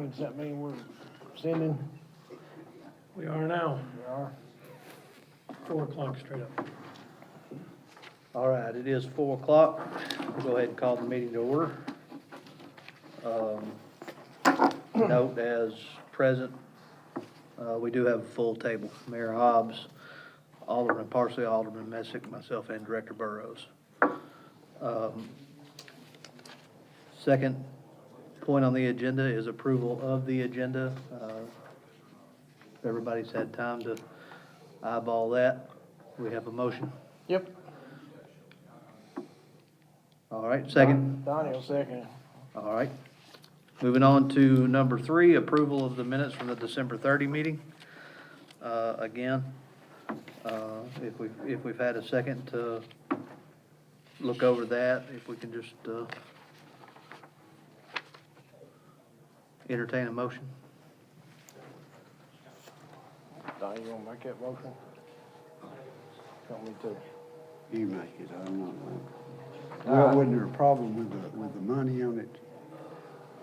mean, does that mean we're sending? We are now, We are. 4 o'clock straight up. All right, it is 4 o'clock. We'll go ahead and call the meeting to order. Note as present, we do have a full table. Mayor Hobbs, Alderman Parsley, Alderman Messick, myself, and Director Burrows. Second point on the agenda is approval of the agenda. Everybody's had time to eyeball that. We have a motion. Yep. All right, second. Donnie will second. All right. Moving on to number 3, approval of the minutes from the December 30 meeting. Again, if we've had a second to look over that, if we can just entertain a motion. Donnie, you wanna make that motion? Want me to? You make it, I'm not. Well, wasn't there a problem with the money on it?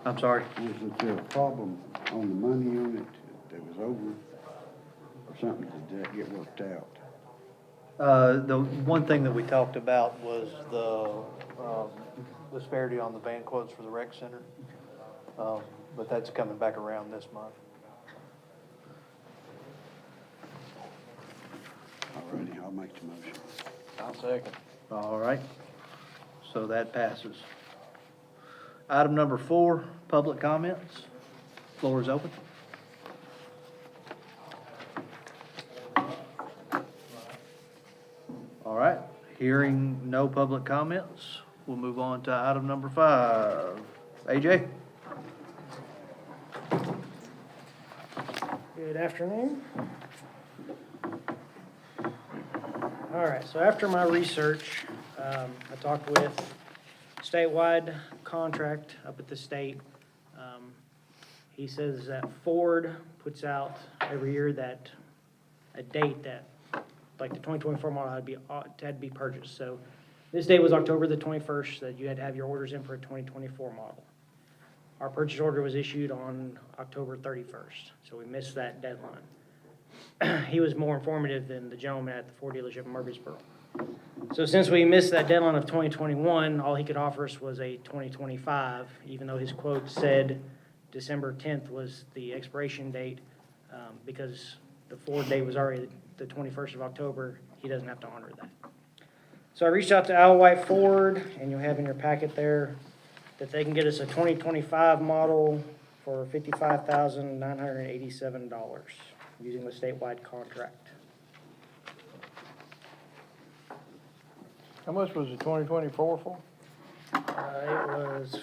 I'm sorry. Was there a problem on the money on it that was over? Or something, did that get worked out? The one thing that we talked about was the disparity on the van quotes for the rec center. But that's coming back around this month. Alrighty, I'll make the motion. I'll second. All right, so that passes. Item number 4, public comments. Floor is open. All right, hearing no public comments, we'll move on to item number 5. AJ? Good afternoon. All right, so after my research, I talked with statewide contract up at the state. He says that Ford puts out every year that a date that, like the 2024 model had to be purchased. So this date was October the 21st, that you had to have your orders in for a 2024 model. Our purchase order was issued on October 31st, so we missed that deadline. He was more informative than the gentleman at the Ford dealership in Murfreesboro. So since we missed that deadline of 2021, all he could offer us was a 2025, even though his quote said December 10th was the expiration date. Because the Ford date was already the 21st of October, he doesn't have to honor that. So I reached out to Al White Ford, and you'll have in your packet there that they can get us a 2025 model for $55,987 using the statewide contract. How much was the 2024 for? It was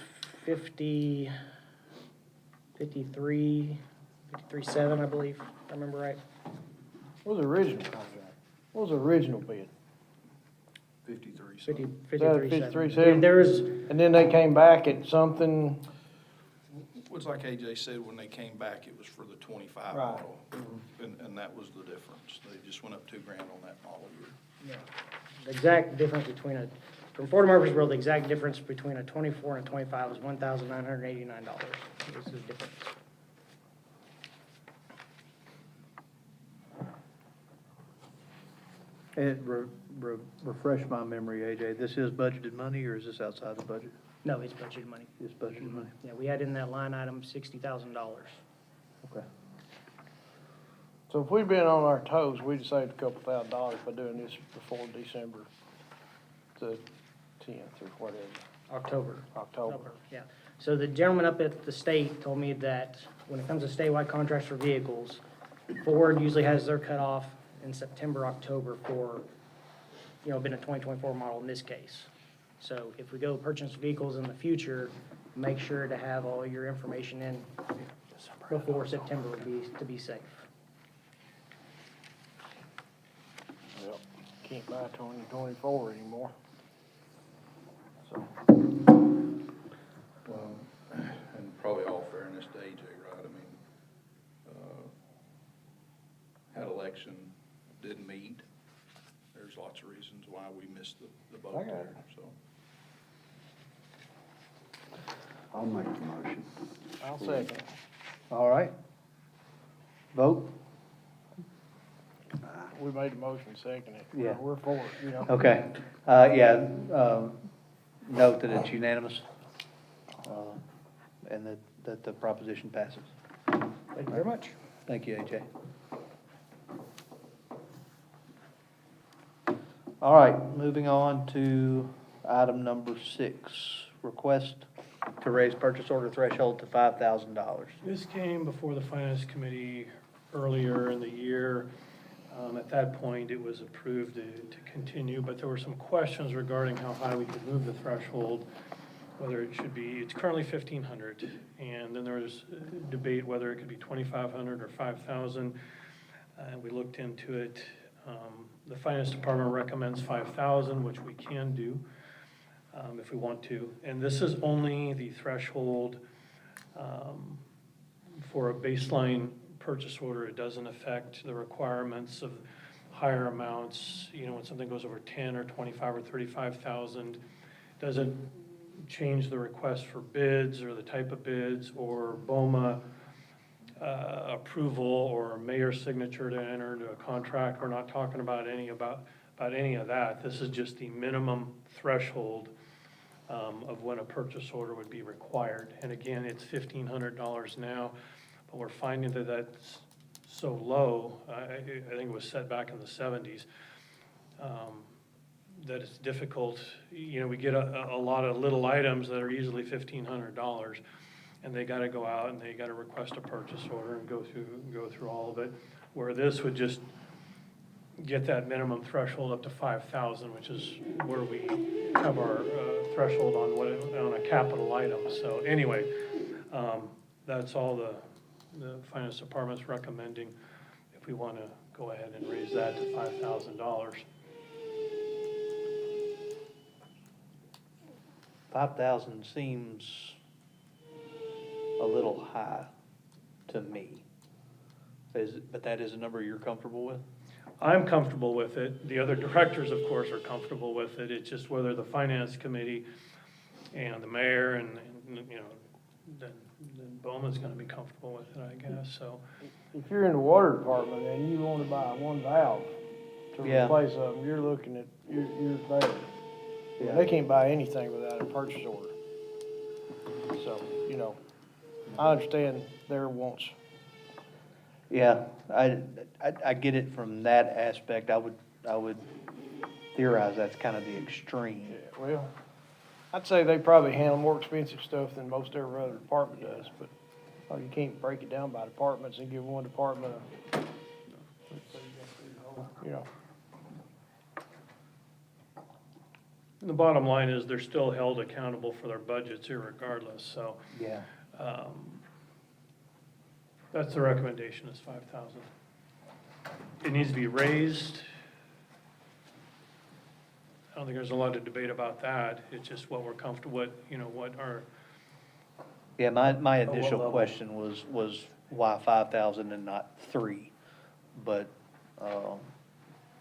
53.7, I believe, if I remember right. What was the original contract? What was the original bid? 53.7. 53.7? There was, And then they came back at something, It's like AJ said, when they came back, it was for the 25 Right. model, and that was the difference. They just went up $2,000 on that model year. the exact difference between from Ford Murfreesboro, the exact difference between a 24 and a 25 was $1,989. This is the difference. Refresh my memory, AJ. This is budgeted money, or is this outside the budget? No, it's budgeted money. It's budgeted money. Yeah, we had in that line item $60,000. Okay. so if we'd been on our toes, we'd saved a couple $1,000s by doing this before December the 10th or whatever, October. October. Yeah. So the gentleman up at the state told me that when it comes to statewide contracts for vehicles, Ford usually has their cutoff in September, October for, been a 2024 model in this case. So if we go purchase vehicles in the future, make sure to have all your information in before September to be safe. Yep, can't buy 2024 anymore. So, Well, and probably all fairness to AJ, right? I mean, had election, didn't meet. There's lots of reasons why we missed the I boat got there, it. so. I'll make the motion. I'll second. All right. Vote? We made the motion, second it. Yeah. We're for it, you know. Okay, yeah, note that it's unanimous, and that the proposition passes. Thank you very much. Thank you, AJ. All right, moving on to item number 6, request to raise purchase order threshold to $5,000. This came before the Finance Committee earlier in the year. At that point, it was approved to continue, but there were some questions regarding how high we could move the threshold, whether it should be, it's currently 1,500, and then there was debate whether it could be 2,500 or 5,000. We looked into it. The Finance Department recommends 5,000, which we can do if we want to. And this is only the threshold for a baseline purchase order. It doesn't affect the requirements of higher amounts, you know, when something goes over 10 or 25 or 35,000. Doesn't change the request for bids or the type of bids or BOMA approval or mayor's signature to enter into a contract. We're not talking about any of that. This is just the minimum threshold of when a purchase order would be required. And again, it's $1,500 now. But we're finding that that's so low, I think it was set back in the 70s, that it's difficult. You know, we get a lot of little items that are easily $1,500, and they gotta go out and they gotta request a purchase order and go through all of it. Where this would just get that minimum threshold up to 5,000, which is where we have our threshold on a capital item. So anyway, that's all the Finance Department's recommending if we want to go ahead and raise that to $5,000. 5,000 seems a little high to me. But that is a number you're comfortable with? I'm comfortable with it. The other directors, of course, are comfortable with it. It's just whether the Finance Committee and the mayor and you know, then Bowman's gonna be comfortable with it, I guess, so. If you're in the water department and you wanna buy one valve to Yeah. replace something, you're looking at, you're there. Yeah. They can't buy anything without a purchase order. So, you know, I understand their wants. Yeah, I get it from that aspect. I would theorize that's kind of the extreme. Yeah, well, I'd say they probably handle more expensive stuff than most every other department does, but you can't break it down by departments and give one department you know. The bottom line is they're still held accountable for their budgets irregardless, so. Yeah. That's the recommendation is 5,000. It needs to be raised. I don't think there's a lot of debate about that. It's just what we're comfortable with, you know, what our, Yeah, my what initial level? question was why 5,000 and not 3? But,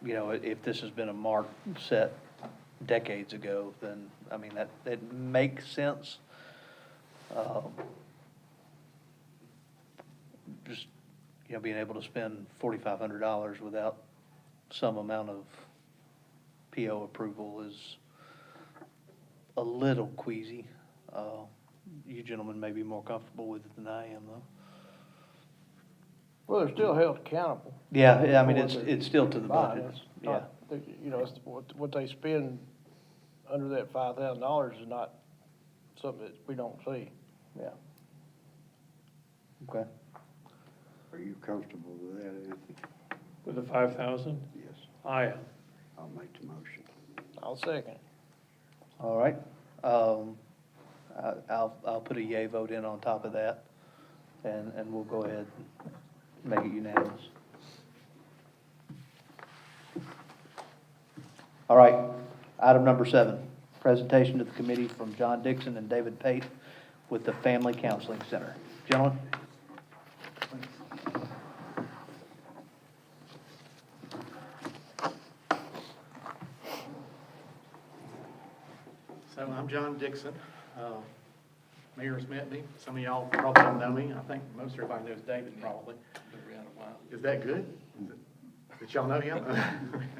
you know, if this has been a mark set decades ago, then, I mean, that makes sense. Just, you know, being able to spend $4,500 without some amount of PO approval is a little queasy. You gentlemen may be more comfortable with it than I am, though. Well, they're still held accountable. Yeah, I mean, for what it's still to the buying. budget, It's yeah. not- You know, it's what they spend under that $5,000 is not something that we don't see. Yeah. Okay. Are you comfortable with that, Anthony? with the 5,000? Yes, I am. I'll make the motion. I'll second it. All right. I'll put a yay vote in on top of that, and we'll go ahead and make it unanimous. All right, item number 7, presentation to the committee from John Dixon and David Pate with the Family Counseling Center. Gentlemen? So I'm John Dixon. Mayor's met me. Some of y'all probably don't know me. I think most everybody knows David probably. Is that good? That y'all know him?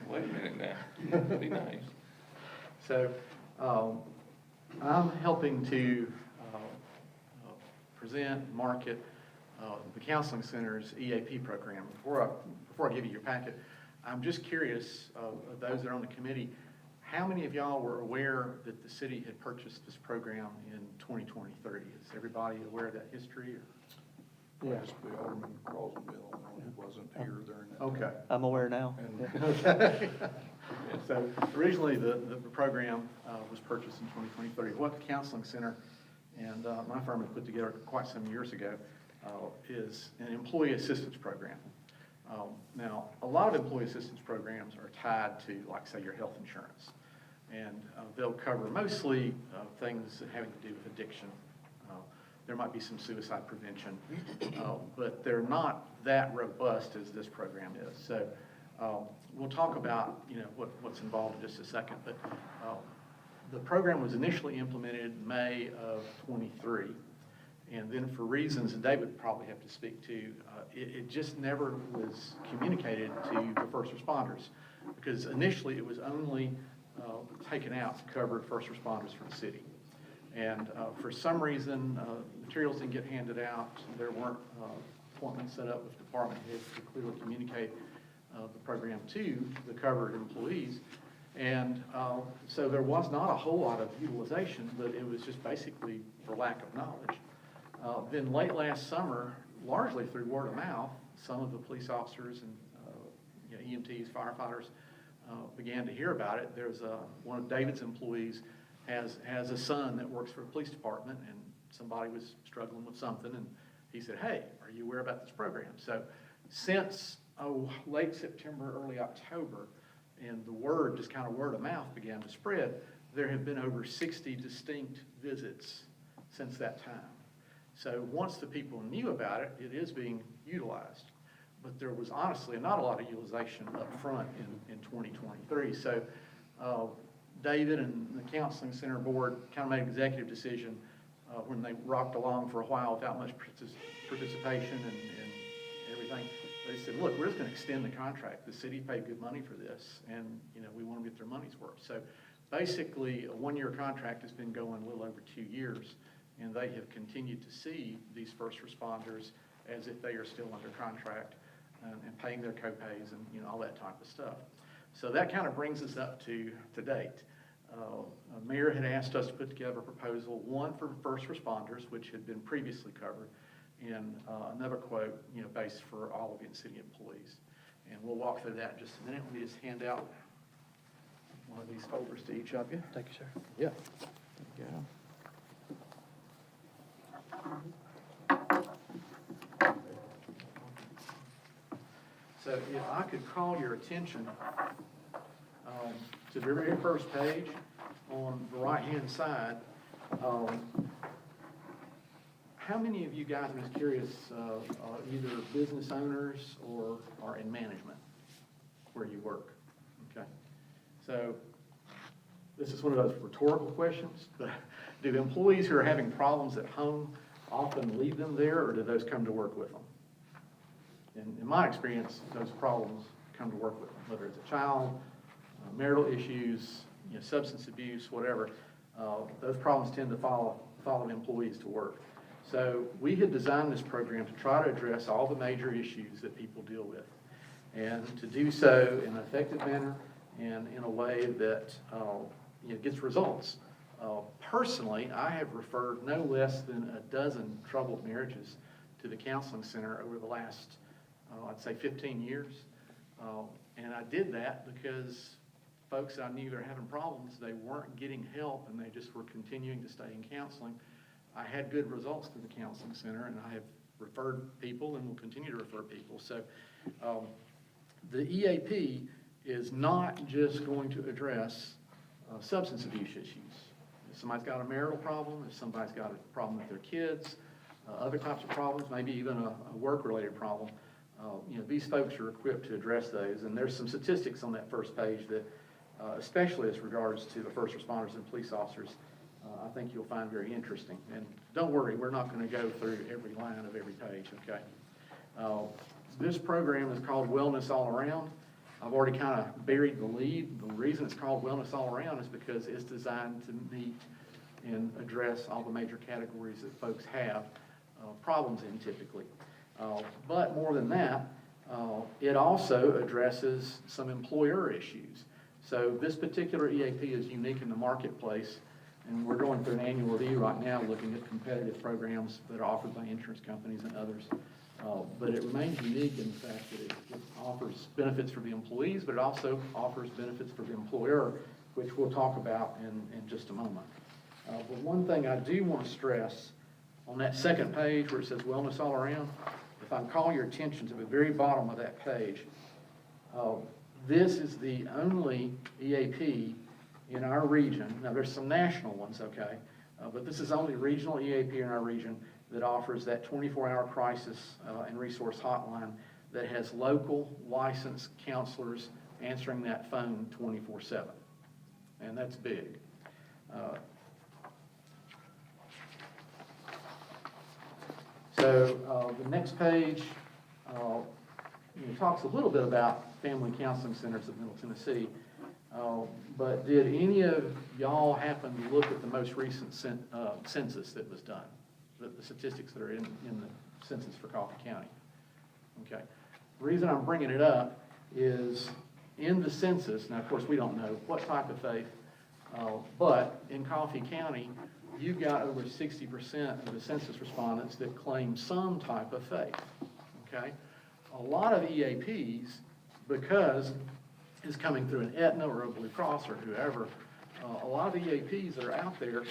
Wait a minute now, that'd be nice. So, I'm helping to present, market the Counseling Center's EAP program. Before I give you your packet, I'm just curious, of those that are on the committee, how many of y'all were aware that the city had purchased this program in 2020-30? Is everybody aware of that history? Yeah. Last bill, Alderman Crosville, wasn't here during that. Okay. I'm aware now. Okay. So originally, the program was purchased in 2020-30. What the Counseling Center and my firm had put together quite some years ago is an employee assistance program. Now, a lot of employee assistance programs are tied to, like, say, your health insurance. And they'll cover mostly things having to do with addiction. There might be some suicide prevention, but they're not that robust as this program is. So we'll talk about, what's involved in just a second. But the program was initially implemented May of '23. And then for reasons that David would probably have to speak to, it just never was communicated to the first responders. Because initially it was only taken out to cover first responders for the city. And for some reason, materials didn't get handed out. There weren't appointments set up with department heads to clearly communicate the program to the covered employees. And so there was not a whole lot of utilization, but it was just basically for lack of knowledge. Then late last summer, largely through word of mouth, some of the police officers and EMTs, firefighters began to hear about it. There's one of David's employees has a son that works for the police department, and somebody was struggling with something, and he said, "Hey, are you aware about this program?" So since late September, early October, and the word, just kind of word of mouth, began to spread, there have been over 60 distinct visits since that time. So once the people knew about it, it is being utilized. But there was honestly not a lot of utilization up front in 2023. So David and the Counseling Center Board kind of made an executive decision when they rocked along for a while without much participation and everything. They said, look, we're just going to extend the contract. The city paid good money for this, and we want to get their money's worth. So basically, a one-year contract has been going a little over 2 years, and they have continued to see these first responders as if they are still under contract and paying their co-pays and all that type of stuff. So that kind of brings us up to date. Mayor had asked us to put together a proposal, one for first responders, which had been previously covered, and another quote, based for all of in-city employees. And we'll walk through that in just a minute. Let me just hand out one of these folders to each of you. Thank you, sir. Yeah. So if I could call your attention to the very first page on the right-hand side, how many of you guys, I'm just curious, are either business owners or are in management where you work? Okay. So this is one of those rhetorical questions, but do employees who are having problems at home often leave them there, or do those come to work with them? In my experience, those problems come to work with them, whether it's a child, marital issues, substance abuse, whatever. Those problems tend to follow employees to work. So we had designed this program to try to address all the major issues that people deal with, and to do so in an effective manner and in a way that gets results. Personally, I have referred no less than a dozen troubled marriages to the Counseling Center over the last, I'd say 15 years. And I did that because folks I knew were having problems, they weren't getting help, and they just were continuing to stay in counseling. I had good results through the Counseling Center, and I have referred people and will continue to refer people. So the EAP is not just going to address substance abuse issues. If somebody's got a marital problem, if somebody's got a problem with their kids, other types of problems, maybe even a work-related problem, these folks are equipped to address those. And there's some statistics on that first page that, especially as regards to the first responders and police officers, I think you'll find very interesting. And don't worry, we're not going to go through every line of every page, okay? This program is called Wellness All Around. I've already kind of buried the lead. The reason it's called Wellness All Around is because it's designed to meet and address all the major categories that folks have problems in typically. But more than that, it also addresses some employer issues. So this particular EAP is unique in the marketplace, and we're going through an annual review right now looking at competitive programs that are offered by insurance companies and others. But it remains unique in the fact that it offers benefits for the employees, but it also offers benefits for the employer, which we'll talk about in just a moment. But one thing I do want to stress, on that second page where it says Wellness All Around, if I can call your attention to the very bottom of that page, this is the only EAP in our region. Now, there's some national ones, okay, but this is only regional EAP in our region that offers that 24-hour crisis and resource hotline that has local licensed counselors answering that phone 24/7, and that's big. So the next page talks a little bit about family counseling centers of Middle Tennessee. But did any of y'all happen to look at the most recent census that was done? The statistics that are in the census for Coffee County? Okay. The reason I'm bringing it up is in the census, now of course we don't know what type of faith, but in Coffee County, you've got over 60% of the census respondents that claim some type of faith, okay? A lot of EAPs, because it's coming through an Aetna or a Blue Cross or whoever, a lot of the EAPs that are out there,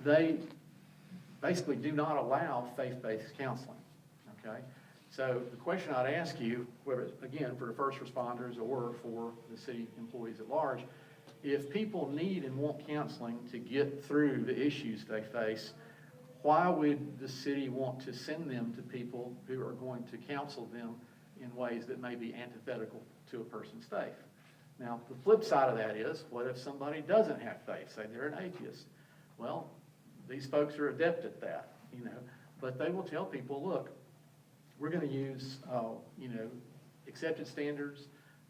they basically do not allow faith-based counseling, okay? So the question I'd ask you, whether it's, again, for the first responders or for the city employees at large, if people need and want counseling to get through the issues they face, why would the city want to send them to people who are going to counsel them in ways that may be antithetical to a person's faith? Now, the flip side of that is, what if somebody doesn't have faith? Say they're an atheist. Well, these folks are adept at that, but they will tell people, look, we're going to use, accepted standards.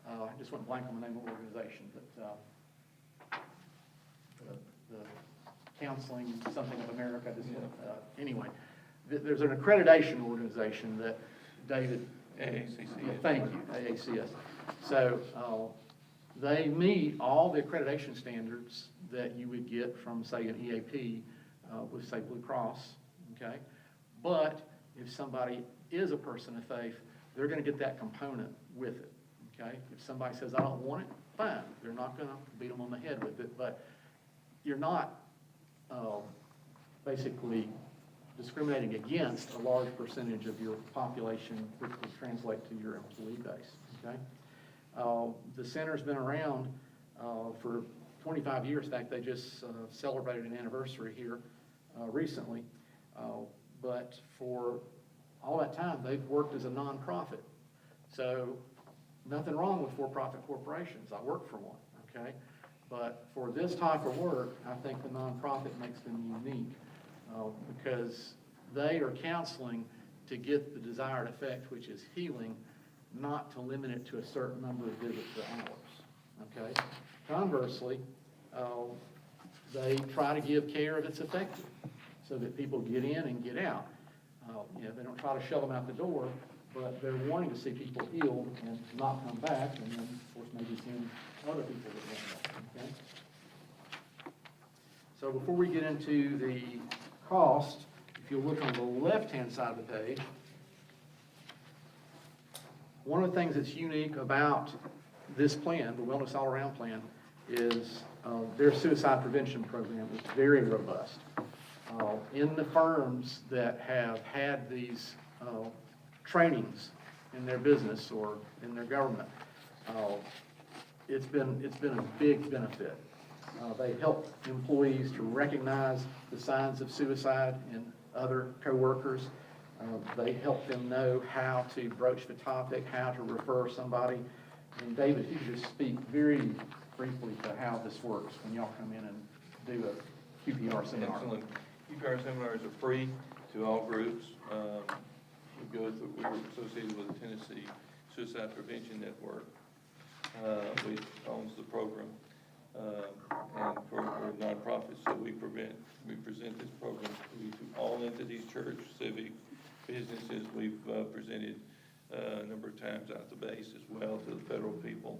I just went blank on the name of the organization, but the Counseling Something of America. Anyway, there's an accreditation organization that David. AACC. Thank you, AACS. So they meet all the accreditation standards that you would get from, say, an EAP with, say, Blue Cross, okay? But if somebody is a person of faith, they're going to get that component with it, okay? If somebody says, I don't want it, fine. They're not going to beat them on the head with it, but you're not basically discriminating against a large percentage of your population, which would translate to your employee base, okay? The center's been around for 25 years. In fact, they just celebrated an anniversary here recently. But for all that time, they've worked as a nonprofit. So nothing wrong with for-profit corporations. I work for one, okay? But for this type of work, I think the nonprofit makes them unique because they are counseling to get the desired effect, which is healing, not to limit it to a certain number of visits or hours, okay? Conversely, they try to give care that's effective so that people get in and get out. They don't try to shove them out the door, but they're wanting to see people healed and not come back, and then, of course, maybe seeing other people that want help, okay? So before we get into the cost, if you look on the left-hand side of the page, one of the things that's unique about this plan, the Wellness All Around plan, is their suicide prevention program is very robust. In the firms that have had these trainings in their business or in their government, it's been a big benefit. They help employees to recognize the signs of suicide in other coworkers. They help them know how to broach the topic, how to refer somebody. And David, if you could just speak very briefly to how this works when y'all come in and do QPR seminar. Excellent. QPR seminars are free to all groups. We we're associated with the Tennessee Suicide Prevention Network, which owns the program. And we're nonprofits, so we present this program to all entities, church, civic, businesses. We've presented a number of times out the base as well to the federal people.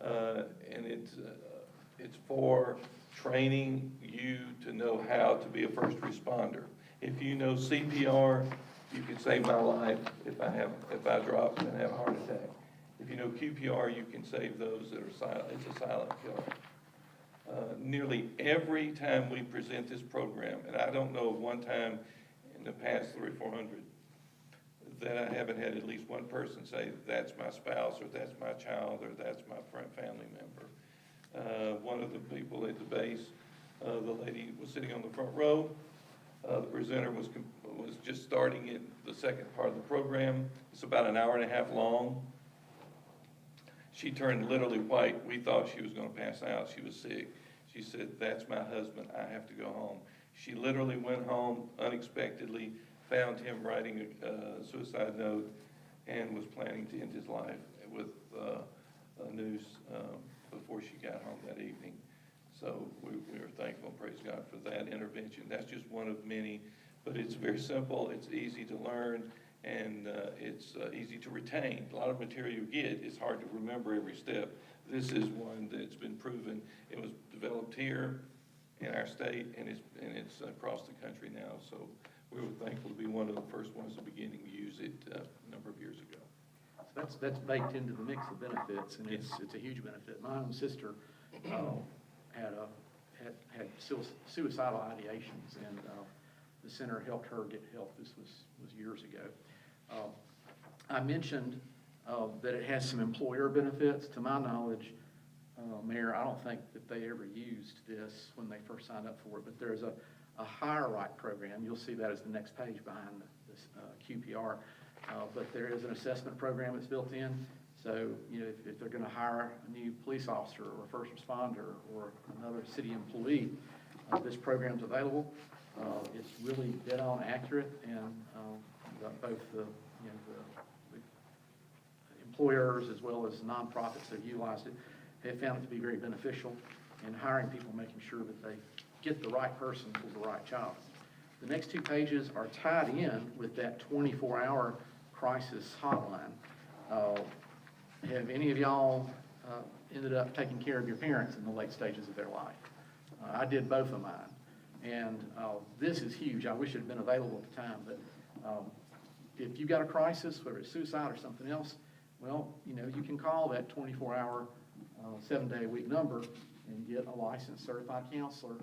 And it's for training you to know how to be a first responder. If you know CPR, you can save my life if I drop and have a heart attack. If you know QPR, you can save those that are silent. It's a silent killer. Nearly every time we present this program, and I don't know of one time in the past 300 or 400 that I haven't had at least one person say, that's my spouse, or that's my child, or that's my family member. One of the people at the base, the lady was sitting on the front row. The presenter was just starting in the second part of the program. It's about an hour and a half long. She turned literally white. We thought she was going to pass out. She was sick. She said, that's my husband. I have to go home. She literally went home unexpectedly, found him writing a suicide note, and was planning to end his life with news before she got home that evening. So we are thankful and praise God for that intervention. That's just one of many, but it's very simple. It's easy to learn, and it's easy to retain. A lot of material you get, it's hard to remember every step. This is one that's been proven. It was developed here in our state, and it's across the country now. So we were thankful to be one of the first ones to begin to use it a number of years ago. So that's baked into the mix of benefits, and it's a huge benefit. My own sister had suicidal ideations, and the center helped her get help. This was years ago. I mentioned that it has some employer benefits. To my knowledge, Mayor, I don't think that they ever used this when they first signed up for it, but there's a Hire Right program. You'll see that as the next page behind this QPR. But there is an assessment program that's built in. So, you know, if they're going to hire a new police officer or a first responder or another city employee, this program's available. It's really dead on accurate, and both the employers as well as nonprofits that have utilized it have found it to be very beneficial in hiring people, making sure that they get the right person for the right job. The next two pages are tied in with that 24-hour crisis hotline. Have any of y'all ended up taking care of your parents in the late stages of their life? I did both of mine. And this is huge. I wish it had been available at the time, but if you've got a crisis, whether it's suicide or something else, well, you know, you can call that 24-hour, 7-day-a-week number and get a licensed certified counselor.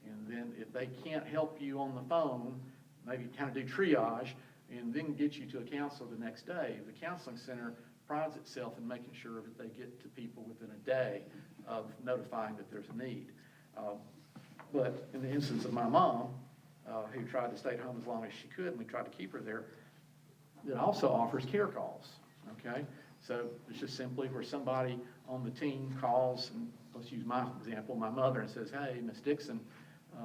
And then if they can't help you on the phone, maybe kind of do triage and then get you to a counselor the next day. The counseling center prides itself in making sure that they get to people within a day of notifying that there's a need. But in the instance of my mom, who tried to stay at home as long as she could, and we tried to keep her there, it also offers care calls, okay? So it's just simply where somebody on the team calls, and let's use my example, my mother, and says, hey, Miss Dixon,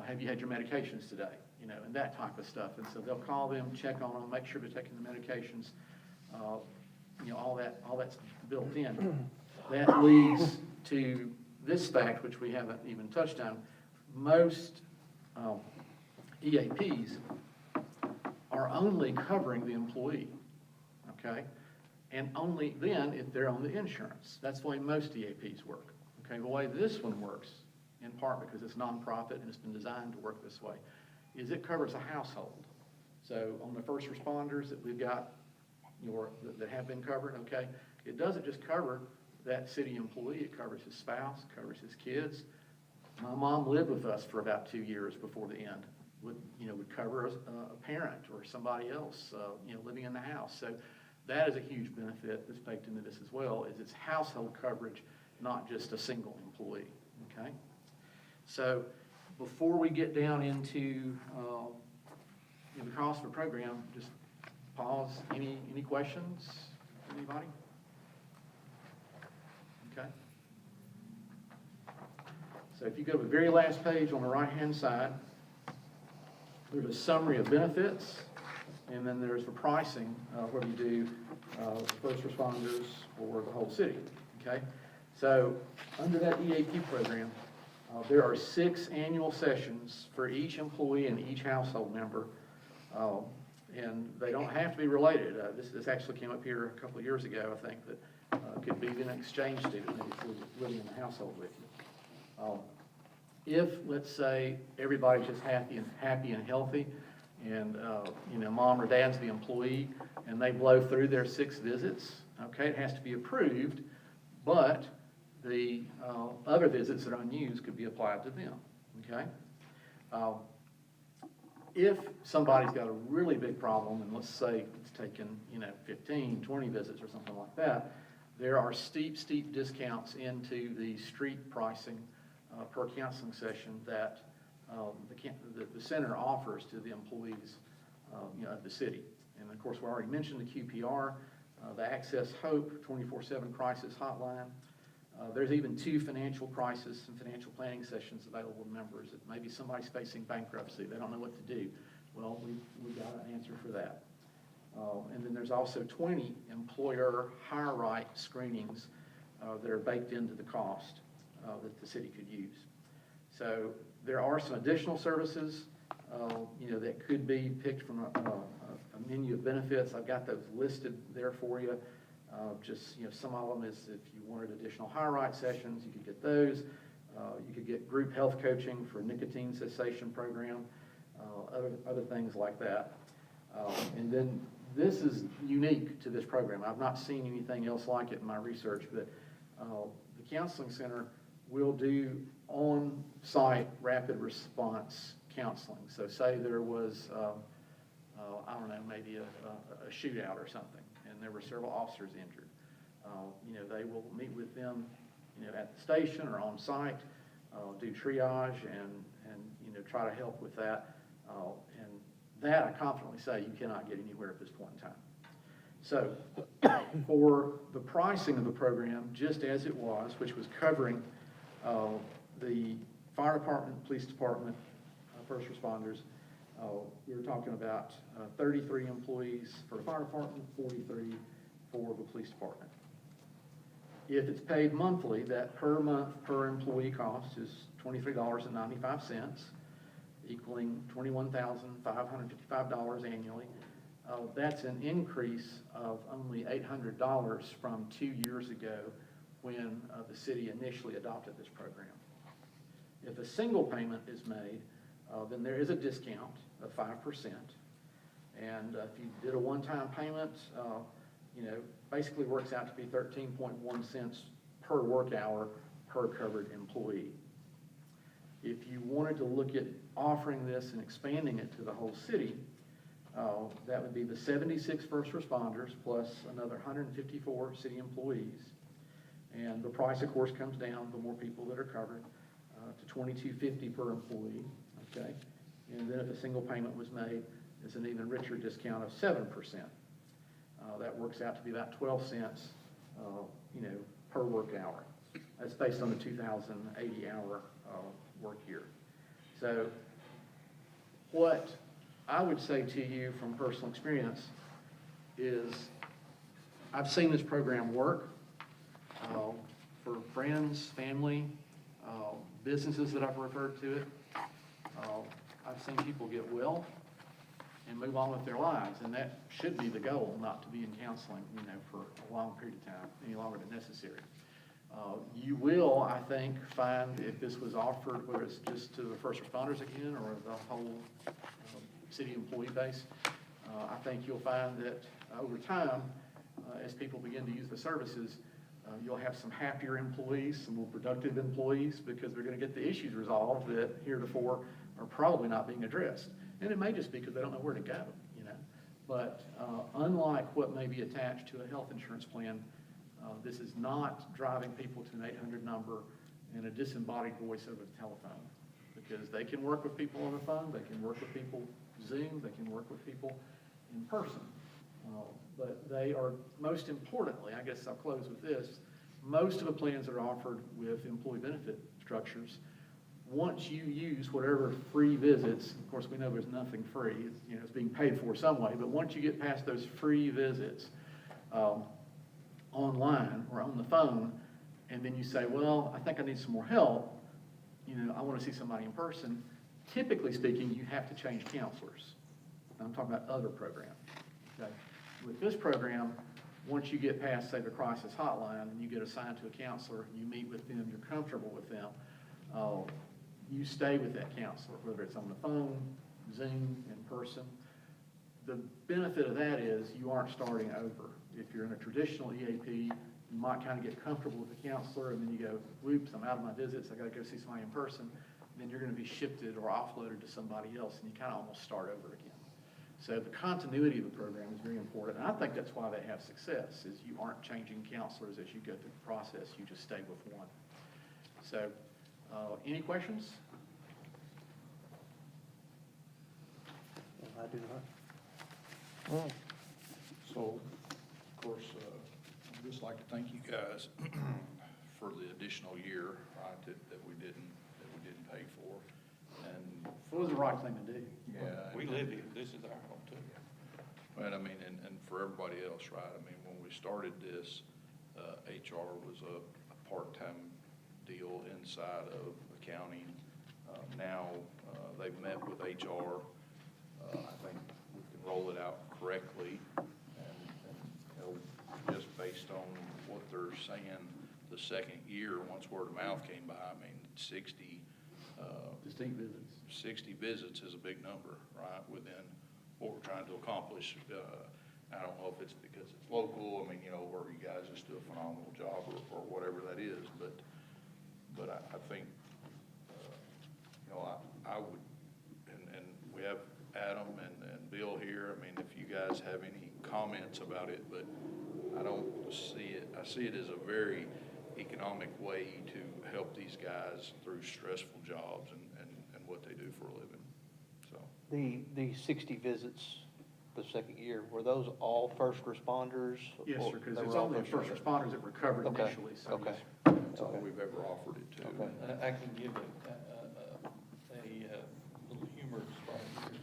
have you had your medications today? You know, and that type of stuff. And so they'll call them, check on them, make sure they're taking the medications. You know, all that's built in. That leads to this fact, which we haven't even touched on. Most EAPs are only covering the employee, okay? And only then if they're on the insurance. That's the way most EAPs work, okay? The way this one works, in part because it's nonprofit and it's been designed to work this way, is it covers a household. So on the first responders that we've got, that have been covered, okay, it doesn't just cover that city employee, it covers his spouse, covers his kids. My mom lived with us for about 2 years before the end. Would cover a parent or somebody else, living in the house. So that is a huge benefit that's baked into this as well, is it's household coverage, not just a single employee, okay? So before we get down into the cost of the program, just pause. Any questions? Anybody? Okay. So if you go to the very last page on the right-hand side, there's a summary of benefits, and then there's the pricing, whether you do first responders or the whole city, okay? So under that EAP program, there are 6 annual sessions for each employee and each household member, and they don't have to be related. This actually came up here a couple of years ago, I think, that could be an exchange student, maybe if was living in the household with you. If, let's say, everybody's just happy and healthy, and, you know, mom or dad's the employee, and they blow through their 6 visits, okay, it has to be approved, but the other visits that are unused could be applied to them, okay? If somebody's got a really big problem, and let's say it's taken, you know, 15, 20 visits or something like that, there are steep discounts into the street pricing per counseling session that the center offers to the employees, you know, of the city. And of course, we already mentioned the QPR, the Access Hope 24/7 crisis hotline. There's even 2 financial crisis and financial planning sessions available to members. If maybe somebody's facing bankruptcy, they don't know what to do. Well, we've got an answer for that. And then there's also 20 employer hire right screenings that are baked into the cost that the city could use. So there are some additional services, you know, that could be picked from a menu of benefits. I've got those listed there for you. Just, you know, some of them is if you wanted additional hire right sessions, you could get those. You could get group health coaching for nicotine cessation program, other things like that. And then this is unique to this program. I've not seen anything else like it in my research, but the counseling center will do on-site rapid response counseling. So say there was, I don't know, maybe a shootout or something, and there were several officers injured. You know, they will meet with them, you know, at the station or on site, do triage and you know, try to help with that. And that I confidently say you cannot get anywhere at this point in time. So for the pricing of the program, just as it was, which was covering the fire department, police department, first responders, we were talking about 33 employees for the fire department, 43 for the police department. If it's paid monthly, that per month per employee cost is $23.95, equaling $21,555 annually. That's an increase of only $800 from 2 years ago when the city initially adopted this program. If a single payment is made, then there is a discount of 5%. And if you did a one-time payment, you know, basically works out to be 13.1 cents per work hour per covered employee. If you wanted to look at offering this and expanding it to the whole city, that would be the 76 first responders plus another 154 city employees. And the price, of course, comes down the more people that are covered to $22.50 per employee, okay? And then if a single payment was made, it's an even richer discount of 7%. That works out to be about 12 cents, you know, per work hour. That's based on the 2,080 hour work year. So what I would say to you from personal experience is I've seen this program work for friends, family, businesses that I've referred to it. I've seen people get well and move on with their lives, and that should be the goal, not to be in counseling, you know, for a long period of time, any longer than necessary. You will, I think, find if this was offered, whether it's just to the first responders again or the whole city employee base, I think you'll find that over time, as people begin to use the services, you'll have some happier employees, some more productive employees, because they're going to get the issues resolved that heretofore are probably not being addressed. And it may just be because they don't know where to go, you know. But unlike what may be attached to a health insurance plan, this is not driving people to an 800 number and a disembodied voice over the telephone, because they can work with people on the phone, they can work with people Zoom, they can work with people in person. But they are, most importantly, I guess I'll close with this, most of the plans that are offered with employee benefit structures once you use whatever free visits, of course, we know there's nothing free, it's, you know, it's being paid for some way, but once you get past those free visits, online or on the phone, and then you say, well, I think I need some more help, you know, I want to see somebody in person, typically speaking, you have to change counselors. I'm talking about other programs, okay? With this program, once you get past, say, the crisis hotline, and you get assigned to a counselor, you meet with them, you're comfortable with them, you stay with that counselor, whether it's on the phone, Zoom, in person. The benefit of that is you aren't starting over. If you're in a traditional EAP, you might kind of get comfortable with the counselor, and then you go, whoops, I'm out of my visits, I gotta go see somebody in person. Then you're gonna be shifted or offloaded to somebody else, and you kind of almost start over again. So the continuity of the program is very important, and I think that's why they have success, is you aren't changing counselors as you go through the process, you just stay with one. So, any questions? I do not. So, of course, I'd just like to thank you guys for the additional year, right, that we didn't pay for. And, It was the right thing to do. yeah. We live here, this is our home too. But I mean, and for everybody else, right, I mean, when we started this, HR was a part-time deal inside of accounting. Now, they've met with HR. I think we can roll it out correctly, and, you know, just based on what they're saying, the second year, once word of mouth came by, I mean, 60, Distinct visits. 60 visits is a big number, right, within what we're trying to accomplish. I don't know if it's because it's local, I mean, you know, or you guys just do a phenomenal job, or whatever that is, but I think, you know, I would, and we have Adam and Bill here, I mean, if you guys have any comments about it, but I don't see it, I see it as a very economic way to help these guys through stressful jobs and what they do for a living, so. The 60 visits the second year, were those all first responders? Yes, or sir, because they it's were all only first responders that recovered Okay, initially, so. okay. yes. That's all we've ever offered it to. Okay. I can give a little humor spot here.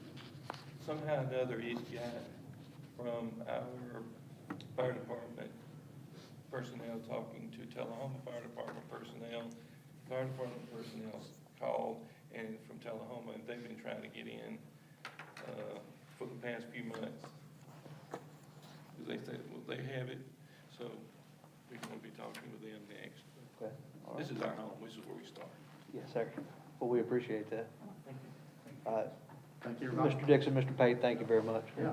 Somehow or another, he's got from our fire department personnel talking to Tullahoma Fire Department personnel. Fire department personnel called, and from Tullahoma, and they've been trying to get in for the past few months. Because they said, well, they have it, so we're going to be talking with them next. Okay, all right. This is our home, this is where we start. Yes, sir. Well, we appreciate that. Thank you. All right. Thank you, everybody. Mr. Dixon, Mr. Pate, thank you very much. Yeah.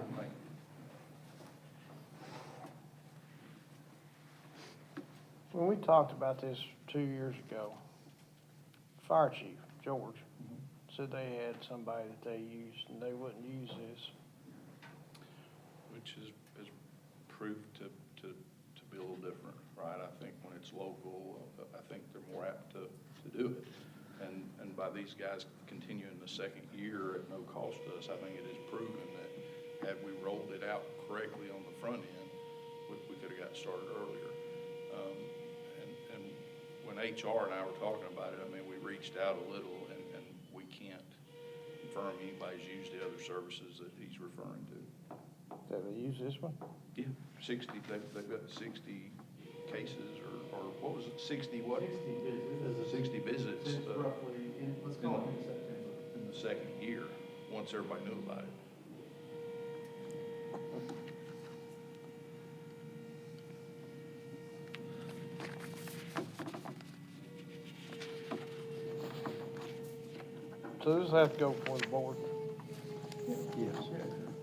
When we talked about this 2 years ago, Fire Chief George said they had somebody that they used and they wouldn't use this. Which is proved to be a little different, right? I think when it's local, I think they're more apt to do it. And by these guys continuing the second year at no cost to us, I think it is proven that had we rolled it out correctly on the front end, we could have got started earlier. And when HR and I were talking about it, I mean, we reached out a little, and we can't confirm anybody's used the other services that he's referring to. That they use this one? Yeah. 60, they've got 60 cases, or what was it, 60 what? 60 visits. Roughly, let's call it in September. In the second year, once everybody knew about it. So this have to go before the board, Yes.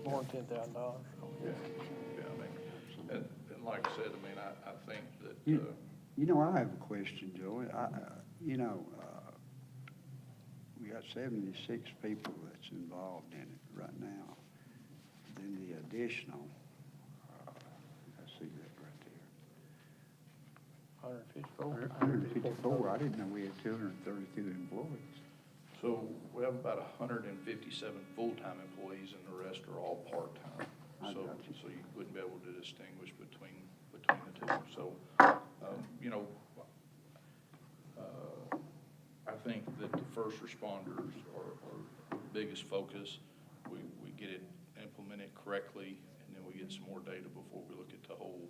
more than $10,000. Yeah, I mean, and like I said, I mean, I think that, You know, I have a question, Joey. You know, we got 76 people that's involved in it right now. Then the additional, I see that right there. 154. 154, I didn't know we had 232 employees. so we have about 157 full-time employees, and the rest are all part-time. I So, got you. so you wouldn't be able to distinguish between the two. So, you know, I think that the first responders are the biggest focus. We get it implemented correctly, and then we get some more data before we look at the whole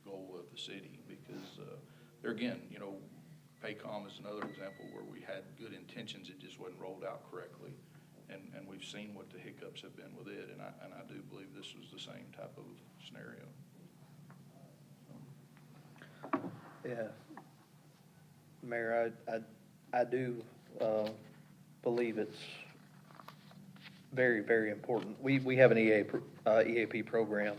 goal of the city. Because, there again, you know, Paycom is another example where we had good intentions, it just wasn't rolled out correctly. And we've seen what the hiccups have been with it, and I do believe this was the same type of scenario. Yeah. Mayor, I do believe it's very, very important. We have an EAP program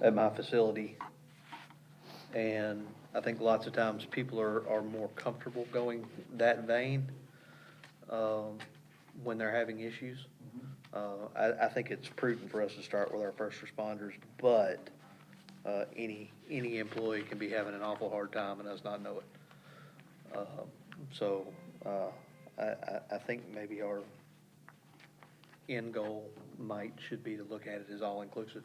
at my facility, and I think lots of times people are more comfortable going that vein when they're having issues. I think it's prudent for us to start with our first responders, but any employee can be having an awful hard time and us not know it. So I think maybe our end goal should be to look at it as all-inclusive.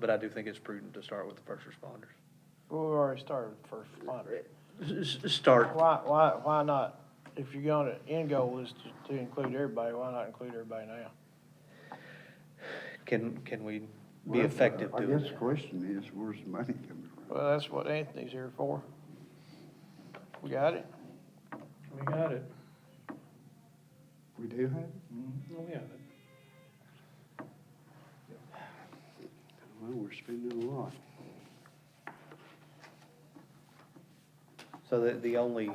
But I do think it's prudent to start with the first responders. Well, we already started with first responder. Start, Why not? If you're gonna, end goal is to include everybody, why not include everybody now? can we be Well, effective I doing guess the that? question is, where's the money coming from? Well, that's what Anthony's here for. We got it? We got it. We do have it? We have it. Well, we're spending a lot. So the only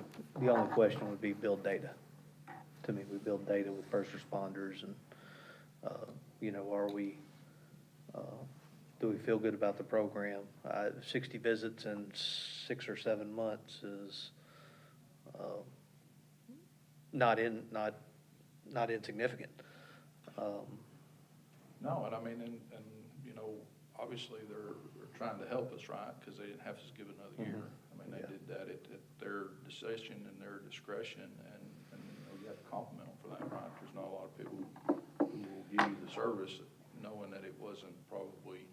question would be build data. To me, we build data with first responders and, you know, do we feel good about the program? 60 visits in 6 or 7 months is, not insignificant. No, and I mean, and, you know, obviously they're trying to help us, right? Because they didn't have to give another year. I mean, they did that at their decision and their discretion, and, you know, you have to compliment them for that, right? There's not a lot of people who will give you the service knowing that it wasn't probably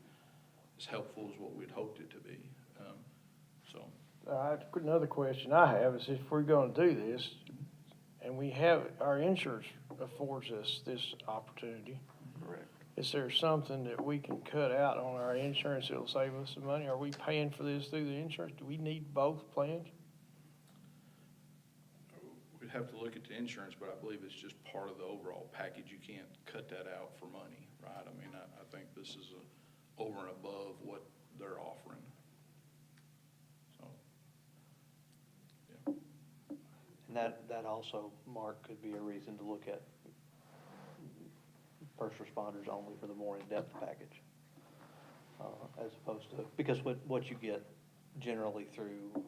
as helpful as what we'd hoped it to be. So, Another question I have is if we're gonna do this, and we have, our insurance affords us this opportunity. Correct. Is there something that we can cut out on our insurance that'll save us some money? Are we paying for this through the insurance? Do we need both plans? we'd have to look at the insurance, but I believe it's just part of the overall package. You can't cut that out for money, right? I mean, I think this is over and above what they're offering. So, yeah. And that also, Mark, could be a reason to look at first responders only for the more in-depth package. As opposed to, because what you get generally through,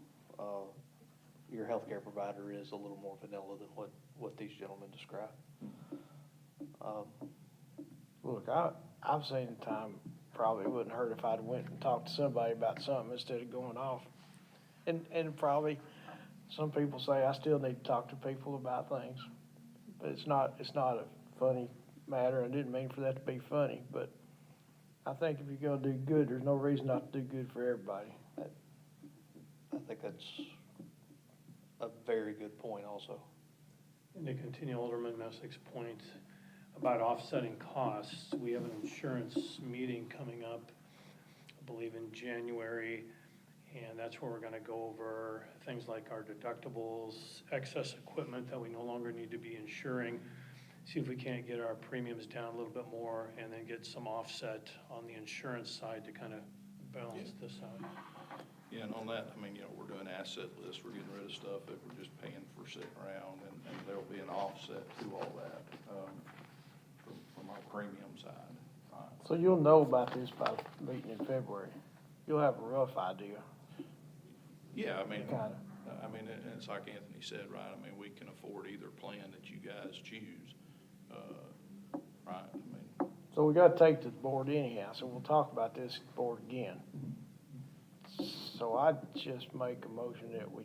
your healthcare provider is a little more vanilla than what these gentlemen described. Look, I've seen the time, probably wouldn't hurt if I'd went and talked to somebody about something instead of going off. And probably, some people say I still need to talk to people about things, but it's not a funny matter. I didn't mean for that to be funny, but I think if you're gonna do good, there's no reason not to do good for everybody. I think that's a very good point also. And to continue Alderman Messick's point about offsetting costs, we have an insurance meeting coming up, I believe in January, and that's where we're gonna go over things like our deductibles, excess equipment that we no longer need to be insuring, see if we can't get our premiums down a little bit more, and then get some offset on the insurance side to kind of balance this out. Yeah, and on that, I mean, you know, we're doing asset lists, we're getting rid of stuff that we're just paying for sitting around, and there'll be an offset to all that, from our premium side, right? So you'll know about this by the meeting in February. You'll have a rough idea. Yeah, I mean, Kinda. and it's like Anthony said, right, I mean, we can afford either plan that you guys choose, right, I mean, So we gotta take to the board anyhow, so we'll talk about this at the board again. So I'd just make a motion that we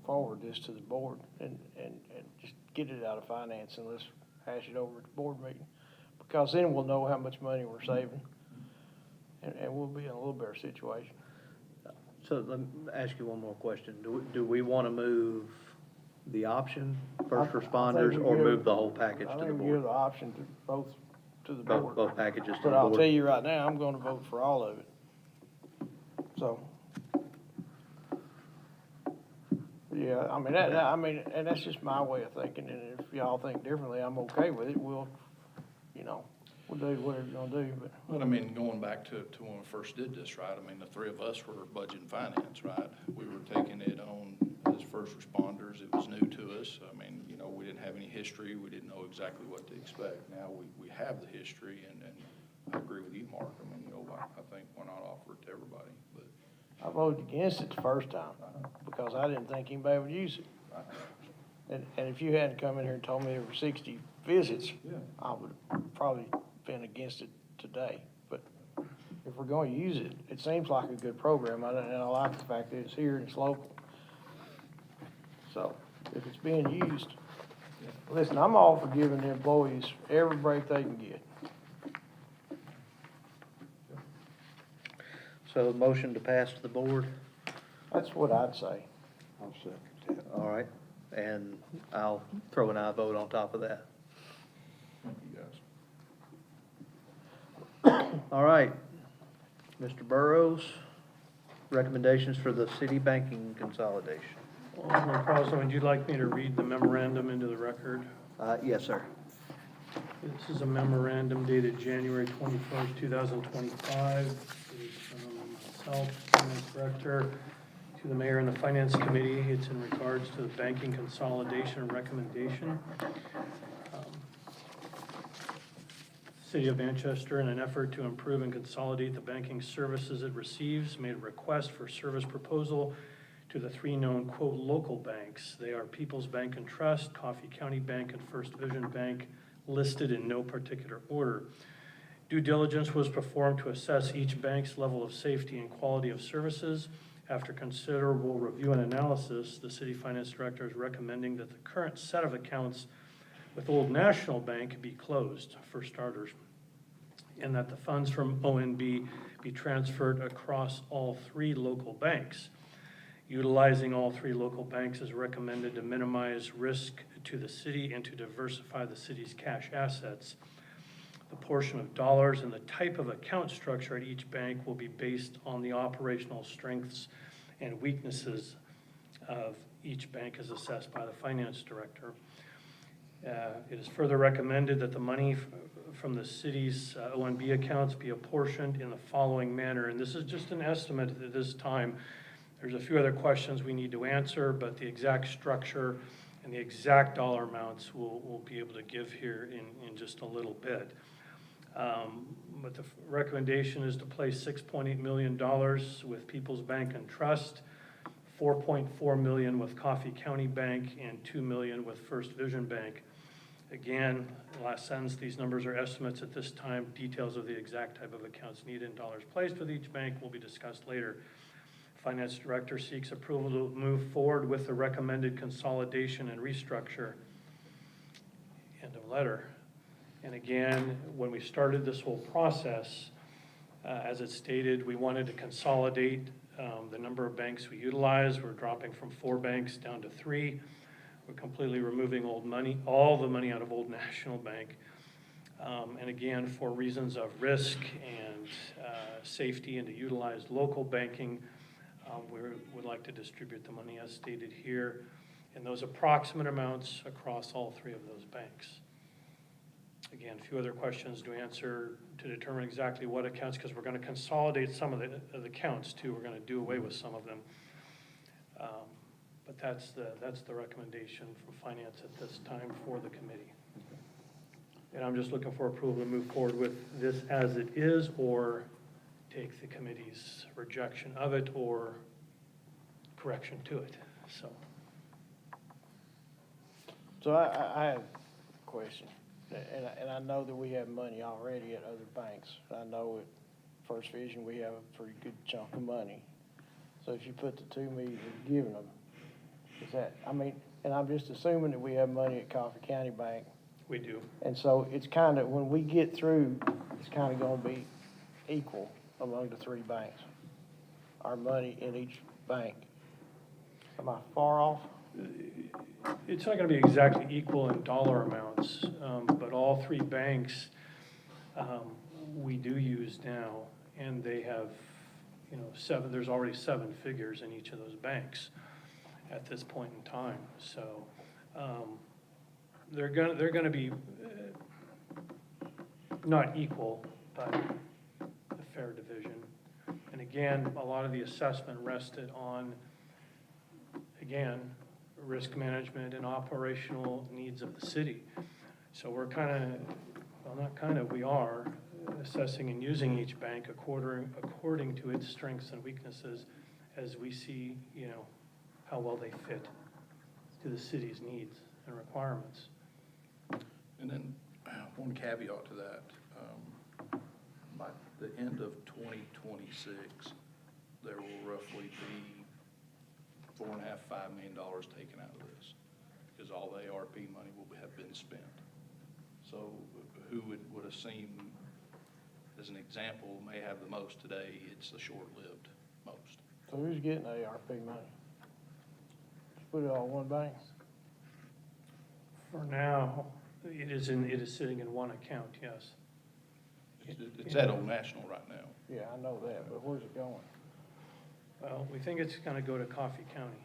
forward this to the board and just get it out of finance and let's hash it over at the board meeting. Because then we'll know how much money we're saving and we'll be in a little better situation. So let me ask you one more question. Do we want to move the option, first I think responders, we or give- move the whole package I to the think we give board? the option to both, to the Both, board. both packages to But the I'll tell board? you right now, I'm gonna vote for all of it. So. Yeah, I mean, and that's just my way of thinking, and if y'all think differently, I'm okay with it, we'll do whatever you're gonna do, but. But I mean, going back to when we first did this, right, I mean, the three of us were budget and finance, right? We were taking it on as first responders, it was new to us, I mean, we didn't have any history, we didn't know exactly what to expect. Now we have the history, and I agree with you, Mark, I mean, I think why not offer it to everybody, but. I voted against it the first time, because I didn't think anybody would use it. And if you hadn't come in here and told me there were 60 visits, I would have probably been against it today. But if we're going to use it, it seems like a good program, and I like the fact that it's here and it's local. So, if it's being used, listen, I'm all for giving the employees every break they can get. So motion to pass to the board? That's what I'd say. I'll second that. All right, and I'll throw an aye vote on top of that. Thank you, guys. All right, Mr. Burrows, recommendations for the city banking consolidation. Alderman Crosland, would you like me to read the memorandum into the record? Yes, sir. This is a memorandum dated January 21st, 2025. It's from myself, Finance Director, to the Mayor and the Finance Committee. It's in regards to the banking consolidation recommendation. City of Manchester, in an effort to improve and consolidate the banking services it receives, made a request for service proposal to the three known, quote, local banks. They are People's Bank and Trust, Coffee County Bank, and First Vision Bank, listed in no particular order. Due diligence was performed to assess each bank's level of safety and quality of services. After considerable review and analysis, the City Finance Director is recommending that the current set of accounts with Old National Bank be closed, for starters, and that the funds from ONB be transferred across all three local banks. Utilizing all three local banks is recommended to minimize risk to the city and to diversify the city's cash assets. The portion of dollars and the type of account structure at each bank will be based on the operational strengths and weaknesses of each bank as assessed by the finance director. It is further recommended that the money from the city's ONB accounts be apportioned in the following manner, and this is just an estimate at this time. There's a few other questions we need to answer, but the exact structure and the exact dollar amounts we'll be able to give here in just a little bit. But the recommendation is to place $6.8 million with People's Bank and Trust, $4.4 million with Coffee County Bank, and $2 million with First Vision Bank. Again, last sentence, these numbers are estimates at this time. Details of the exact type of accounts needed and dollars placed with each bank will be discussed later. Finance Director seeks approval to move forward with the recommended consolidation and restructure. End of letter. And again, when we started this whole process, as it stated, we wanted to consolidate the number of banks we utilize. We're dropping from 4 banks down to 3. We're completely removing all the money out of Old National Bank. And again, for reasons of risk and safety and to utilize local banking, we would like to distribute the money as stated here in those approximate amounts across all 3 of those banks. Again, a few other questions to answer to determine exactly what accounts, because we're going to consolidate some of the accounts too. We're going to do away with some of them. But that's the recommendation from finance at this time for the committee. And I'm just looking for approval to move forward with this as it is, or take the committee's rejection of it or correction to it, so. So I have a question, and I know that we have money already at other banks. I know at First Vision, we have a pretty good chunk of money. So if you put the $2 million you're giving them, is that, and I'm just assuming that we have money at Coffee County Bank. We do. And so it's kind of, when we get through, it's kind of going to be equal among the 3 banks. our money in each bank. Am I far off? It's not gonna be exactly equal in dollar amounts, but all three banks, we do use now, and they have, you know, there's already 7 figures in each of those banks at this point in time, so, they're gonna be, not equal, but a fair division. And again, a lot of the assessment rested on, again, risk management and operational needs of the city. So we're we are assessing and using each bank according to its strengths and weaknesses as we see, you know, how well they fit to the city's needs and requirements. And then, one caveat to that, by the end of 2026, there will roughly be $4.5–5 million taken out of this, because all the ARP money will have been spent. So who would have seen, as an example, may have the most today, it's the short-lived most. So who's getting ARP money? Just put it all in one bank? For now, it is sitting in one account, yes. It's at Old National right now. Yeah, I know that, but where's it going? Well, we think it's gonna go to Coffee County.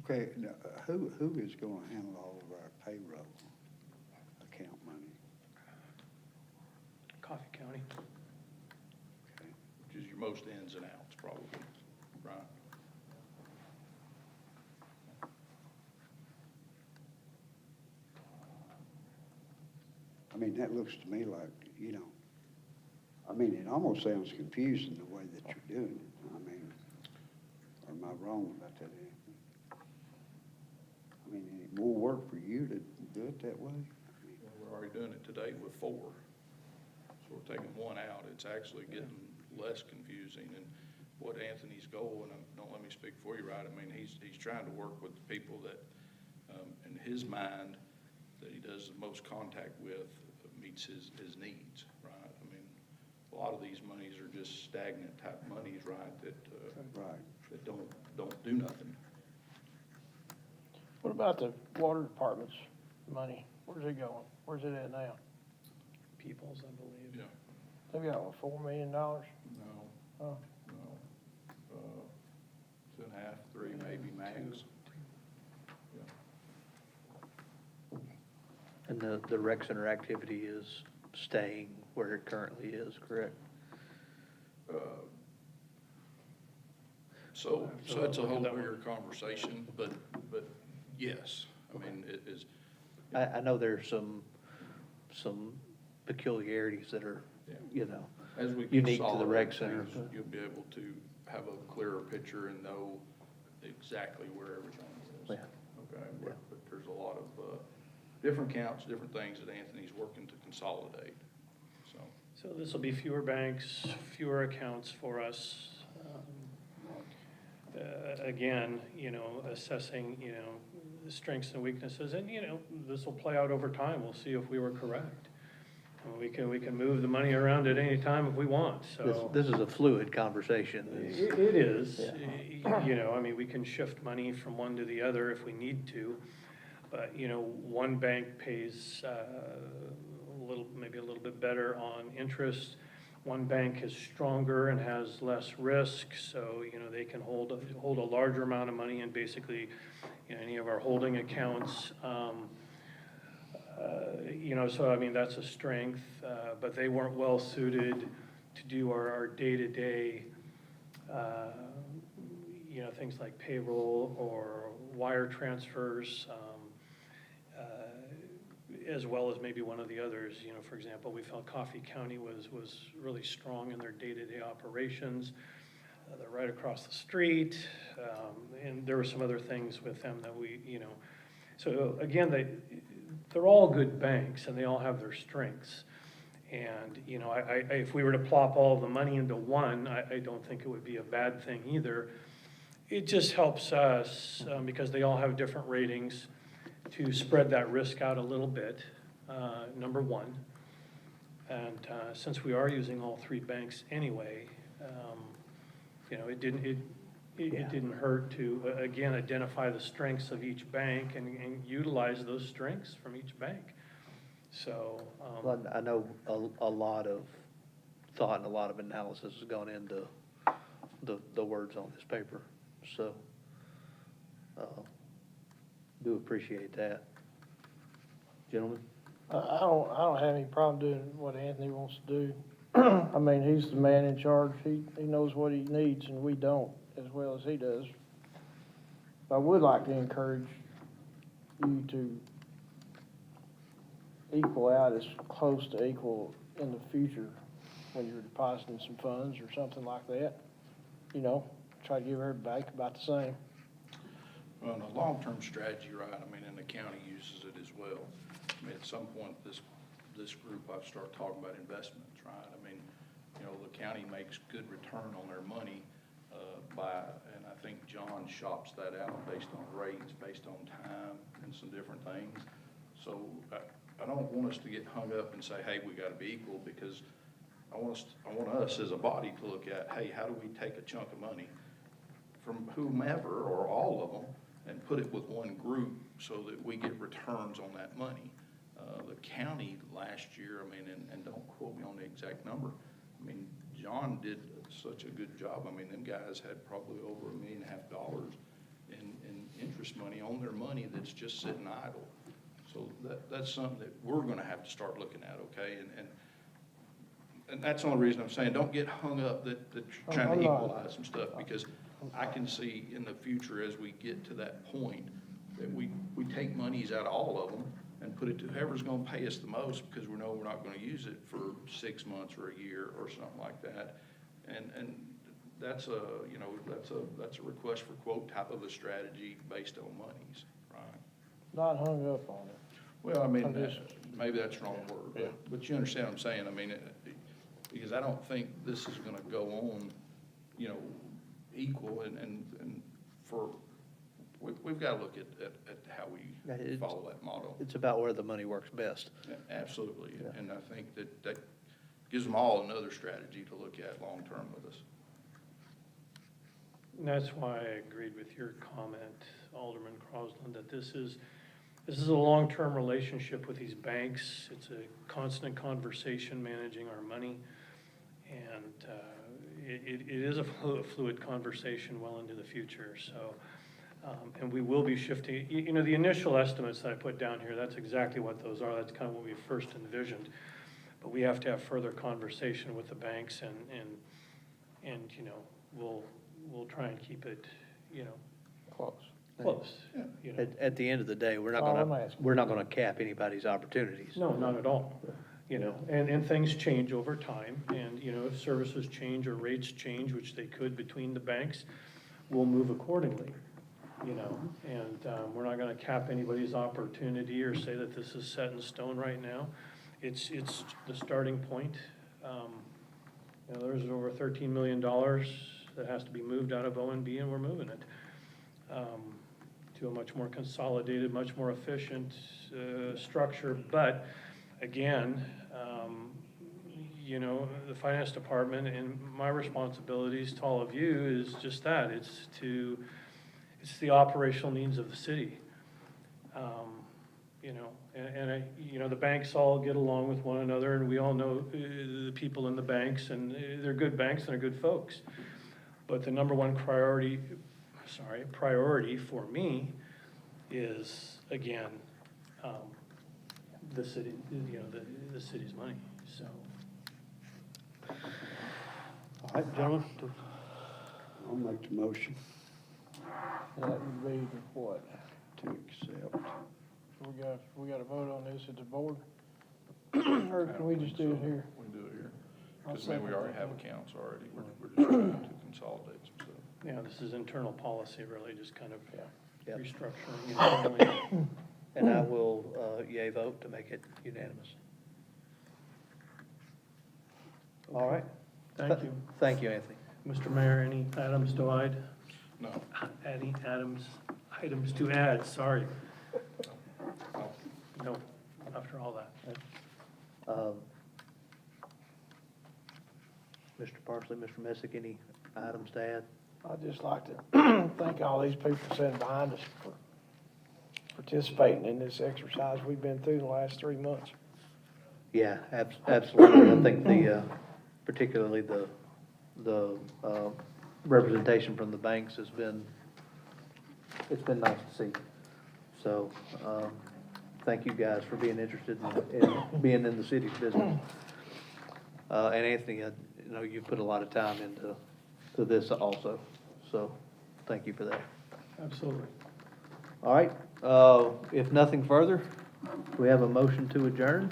Okay, now, who is gonna handle all of our payroll account money? Coffee County. Okay. Which is your most ins and outs, probably, right? I mean, that looks to me like, you know, I mean, it almost sounds confusing the way that you're doing it. I mean, or am I wrong about that, Anthony? I mean, any more work for you to do it that way? Well, we're already doing it today with 4. So we're taking 1 out. It's actually getting less confusing. And what Anthony's goal, and don't let me speak for you, right? I mean, he's trying to work with the people that, in his mind, that he does the most contact with, meets his needs, right? I mean, a lot of these monies are just stagnant type monies, right, that, Right. that don't do nothing. What about the water department's money? Where's it going? Where's it at now? Peoples, I believe. Yeah. They've got, what, $4 million? No, Oh, no. 2.5, 3 maybe max. Yeah. And the rec center activity is staying where it currently is, correct? So that's a whole bigger conversation, but yes, I mean, it is, I know there's some peculiarities that are, Yeah. you know, as we unique to the rec consolidate center. things, you'll be able to have a clearer picture and know exactly where everything is. Yeah. Okay, Yeah. but there's a lot of, different counts, different things that Anthony's working to consolidate, so. So this will be fewer banks, fewer accounts for us. Again, you know, assessing, you know, the strengths and weaknesses, and, you know, this will play out over time. We'll see if we were correct. And we can move the money around at any time if we want, so. This is a fluid conversation. It is, Yeah. you know, I mean, we can shift money from one to the other if we need to, but, you know, one bank pays maybe a little bit better on interest. One bank is stronger and has less risk, so, you know, they can hold a larger amount of money in basically, you know, any of our holding accounts. You know, so I mean, that's a strength, but they weren't well suited to do our day-to-day, you know, things like payroll or wire transfers, as well as maybe one of the others. You know, for example, we felt Coffee County was really strong in their day-to-day operations. They're right across the street, and there were some other things with them that we, you know. So again, they're all good banks, and they all have their strengths. And, you know, if we were to plop all the money into one, I don't think it would be a bad thing either. It just helps us, because they all have different ratings, to spread that risk out a little bit, number one. And since we are using all 3 banks anyway, You know, it didn't hurt to, again, identify the strengths of each bank and utilize those strengths from each bank. So, Well, I know a lot of thought and a lot of analysis has gone into the words on this paper, so, do appreciate that. Gentlemen? I don't have any problem doing what Anthony wants to do. I mean, he's the man in charge. He knows what he needs and we don't as well as he does. I would like to encourage you to equal out as close to equal in the future when you're depositing some funds or something like that. You know, try to give every bank about the same. Well, in a long-term strategy, right, I mean, and the county uses it as well. I mean, at some point, this group, I've started talking about investments, right? I mean, you know, the county makes good return on their money, and I think John shops that out based on rates, based on time, and some different things. So I don't want us to get hung up and say, hey, we gotta be equal, because I want us as a body to look at, hey, how do we take a chunk of money from whomever or all of them and put it with one group so that we get returns on that money? The county last year, I mean, and don't quote me on the exact number, I mean, John did such a good job. I mean, them guys had probably over $1.5 million in interest money on their money that's just sitting idle. So that's something that we're gonna have to start looking at, okay? And that's the only reason I'm saying, don't get hung up that you're trying to I'm not. equalize some stuff, because I can see in the future, as we get to that point, that we take monies out of all of them and put it to whoever's gonna pay us the most, because we know we're not gonna use it for 6 months or a year or something like that. And that's that's a request for quote type of a strategy based on monies, right? Not hung up on it. Well, I mean, I'm just- maybe that's the wrong word, Yeah. but you understand what I'm saying? I mean, because I don't think this is gonna go on, you know, equal and for, we've gotta look at how Yeah, we it's- follow that model. It's about where the money works best. Absolutely, Yeah. and I think that gives them all another strategy to look at long-term with us. and that's why I agreed with your comment, Alderman Crosland, that this is a long-term relationship with these banks. It's a constant conversation managing our money. And it is a fluid conversation well into the future, so. And we will be shifting, you know, the initial estimates that I put down here, that's exactly what those are. That's kind of what we first envisioned. But we have to have further conversation with the banks and, you know, we'll try and keep it, you know, close. You know. At the end of the day, All I'm asking. we're not gonna cap anybody's opportunities. No, not at all. You know, and things change over time, and, you know, if services change or rates change, which they could between the banks, we'll move accordingly, you know, and we're not gonna cap anybody's opportunity or say that this is set in stone right now. It's the starting point. You know, there's over $13 million that has to be moved out of ONB, and we're moving it to a much more consolidated, much more efficient structure. But again, you know, the finance department and my responsibilities to all of you is just that. It's the operational needs of the city. You know, and you know, the banks all get along with one another, and we all know the people in the banks, and they're good banks and they're good folks. But the number one priority for me is, again, the city, you know, the city's money, so. All right, gentlemen, I'll make the motion That would be what? to accept. We got to vote on this at the board? Or can we just do it here? We can do it here, I'll because maybe we second already that. have accounts already, we're just trying to consolidate some stuff. Yeah, this is internal policy, really, just kind of Yep. restructuring internally. and I will, yea vote to make it unanimous. All right. Thank you. Thank you, Anthony. Mr. Mayor, any items to add? No, Any items to add, sorry. No, after all that. Mr. Parsley, Mr. Messick, any items to add? I'd just like to thank all these people sitting behind us for participating in this exercise we've been through the last 3 months. Yeah, absolutely. I think particularly the representation from the banks has been, it's been nice to see. So, thank you guys for being interested in being in the city's business. And Anthony, I know you put a lot of time into this also, so thank you for that. Absolutely. All right, if nothing further, we have a motion to adjourn.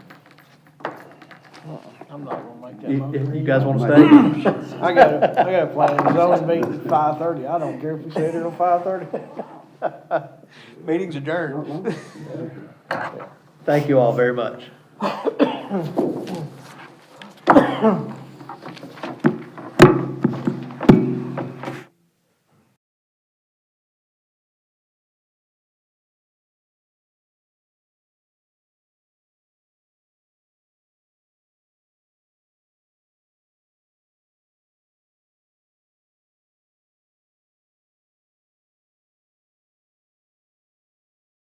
I'm not gonna make that You motion. you guys want to stay? I got a plan. It's only meeting at 5:30. I don't care if we set it on 5:30. Meeting's adjourned. Thank you all very much.